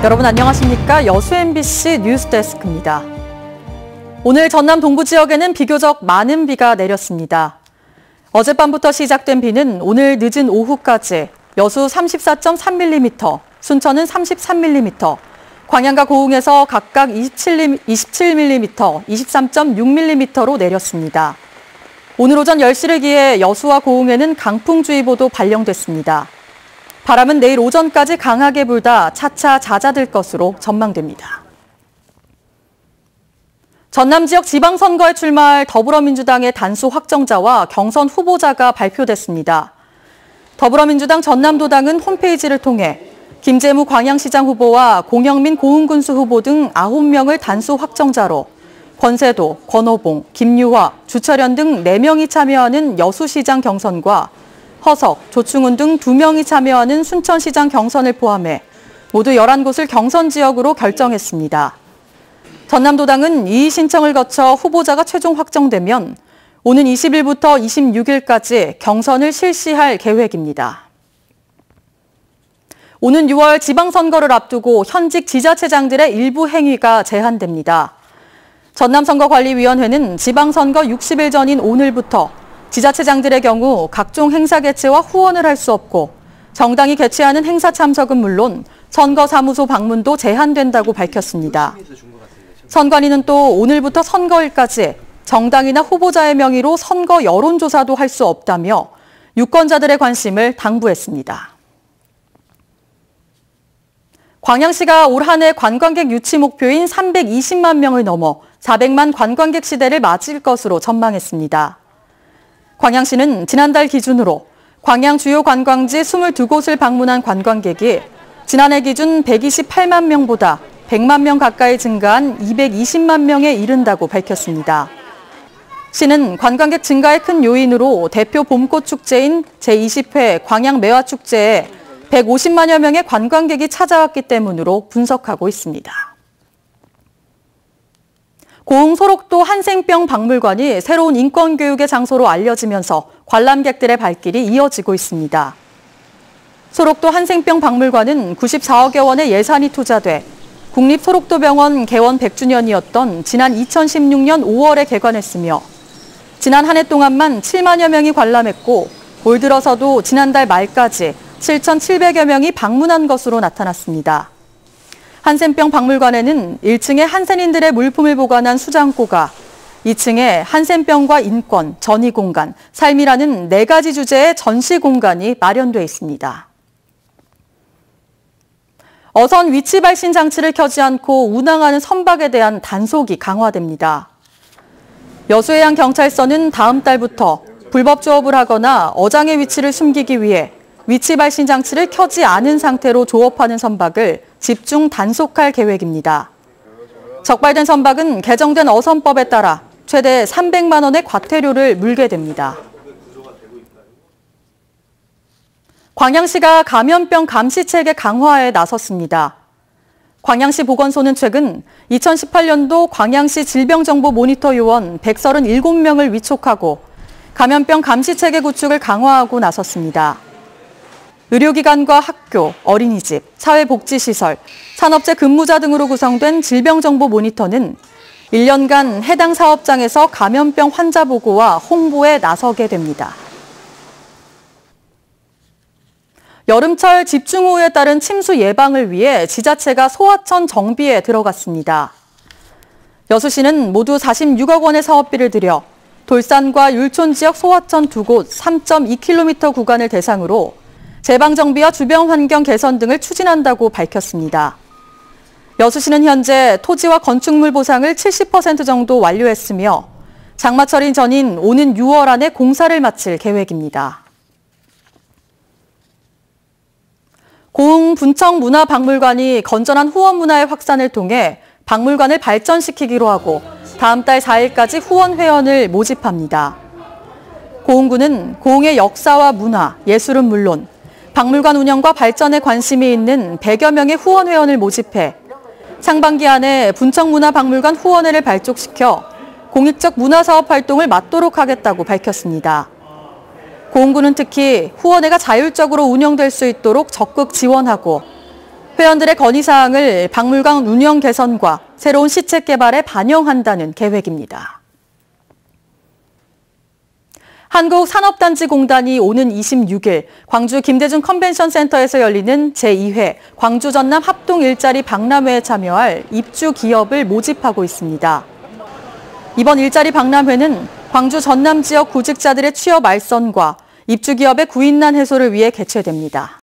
여러분 안녕하십니까? 여수 MBC 뉴스데스크입니다. 오늘 전남 동부 지역에는 비교적 많은 비가 내렸습니다. 어젯밤부터 시작된 비는 오늘 늦은 오후까지 여수 34.3mm, 순천은 33mm, 광양과 고흥에서 각각 27mm, 23.6mm로 내렸습니다. 오늘 오전 10시를 기해 여수와 고흥에는 강풍주의보도 발령됐습니다. 바람은 내일 오전까지 강하게 불다 차차 잦아들 것으로 전망됩니다. 전남 지역 지방선거에 출마할 더불어민주당의 단수 확정자와 경선 후보자가 발표됐습니다. 더불어민주당 전남도당은 홈페이지를 통해 김재무 광양시장 후보와 공영민 고흥군수 후보 등 9명을 단수 확정자로 권세도, 권오봉, 김유화, 주철현 등 4명이 참여하는 여수시장 경선과 허석, 조충훈 등 2명이 참여하는 순천시장 경선을 포함해 모두 11곳을 경선 지역으로 결정했습니다. 전남도당은 이의 신청을 거쳐 후보자가 최종 확정되면 오는 20일부터 26일까지 경선을 실시할 계획입니다. 오는 6월 지방선거를 앞두고 현직 지자체장들의 일부 행위가 제한됩니다. 전남선거관리위원회는 지방선거 60일 전인 오늘부터 지자체장들의 경우 각종 행사 개최와 후원을 할 수 없고 정당이 개최하는 행사 참석은 물론 선거사무소 방문도 제한된다고 밝혔습니다. 선관위는 또 오늘부터 선거일까지 정당이나 후보자의 명의로 선거 여론조사도 할 수 없다며 유권자들의 관심을 당부했습니다. 광양시가 올 한 해 관광객 유치 목표인 320만 명을 넘어 400만 관광객 시대를 맞을 것으로 전망했습니다. 광양시는 지난달 기준으로 광양 주요 관광지 22곳을 방문한 관광객이 지난해 기준 128만 명보다 100만 명 가까이 증가한 220만 명에 이른다고 밝혔습니다. 시는 관광객 증가의 큰 요인으로 대표 봄꽃 축제인 제20회 광양 매화축제에 150만여 명의 관광객이 찾아왔기 때문으로 분석하고 있습니다. 고흥 소록도 한생병 박물관이 새로운 인권교육의 장소로 알려지면서 관람객들의 발길이 이어지고 있습니다. 소록도 한생병 박물관은 94억여 원의 예산이 투자돼 국립소록도병원 개원 100주년이었던 지난 2016년 5월에 개관했으며 지난 한 해 동안만 7만여 명이 관람했고 올 들어서도 지난달 말까지 7,700여 명이 방문한 것으로 나타났습니다. 한센병 박물관에는 1층에 한센인들의 물품을 보관한 수장고가 2층에 한센병과 인권, 전이공간, 삶이라는 4가지 주제의 전시 공간이 마련돼 있습니다. 어선 위치 발신 장치를 켜지 않고 운항하는 선박에 대한 단속이 강화됩니다. 여수해양경찰서는 다음 달부터 불법 조업을 하거나 어장의 위치를 숨기기 위해 위치 발신 장치를 켜지 않은 상태로 조업하는 선박을 집중 단속할 계획입니다. 적발된 선박은 개정된 어선법에 따라 최대 300만 원의 과태료를 물게 됩니다. 광양시가 감염병 감시체계 강화에 나섰습니다. 광양시 보건소는 최근 2018년도 광양시 질병정보 모니터 요원 137명을 위촉하고 감염병 감시체계 구축을 강화하고 나섰습니다. 의료기관과 학교, 어린이집, 사회복지시설, 산업체 근무자 등으로 구성된 질병정보 모니터는 1년간 해당 사업장에서 감염병 환자 보고와 홍보에 나서게 됩니다. 여름철 집중호우에 따른 침수 예방을 위해 지자체가 소하천 정비에 들어갔습니다. 여수시는 모두 46억 원의 사업비를 들여 돌산과 율촌 지역 소하천 2곳 3.2km 구간을 대상으로 제방정비와 주변 환경 개선 등을 추진한다고 밝혔습니다. 여수시는 현재 토지와 건축물 보상을 70% 정도 완료했으며 장마철인 전인 오는 6월 안에 공사를 마칠 계획입니다. 고흥 분청문화박물관이 건전한 후원 문화의 확산을 통해 박물관을 발전시키기로 하고 다음 달 4일까지 후원 회원을 모집합니다. 고흥구는 고흥의 역사와 문화, 예술은 물론 박물관 운영과 발전에 관심이 있는 100여 명의 후원 회원을 모집해 상반기 안에 분청문화박물관 후원회를 발족시켜 공익적 문화사업 활동을 맡도록 하겠다고 밝혔습니다. 고흥구는 특히 후원회가 자율적으로 운영될 수 있도록 적극 지원하고 회원들의 건의사항을 박물관 운영 개선과 새로운 시책 개발에 반영한다는 계획입니다. 한국산업단지공단이 오는 26일 광주 김대중 컨벤션센터에서 열리는 제2회 광주 전남 합동 일자리 박람회에 참여할 입주 기업을 모집하고 있습니다. 이번 일자리 박람회는 광주 전남 지역 구직자들의 취업 알선과 입주 기업의 구인난 해소를 위해 개최됩니다.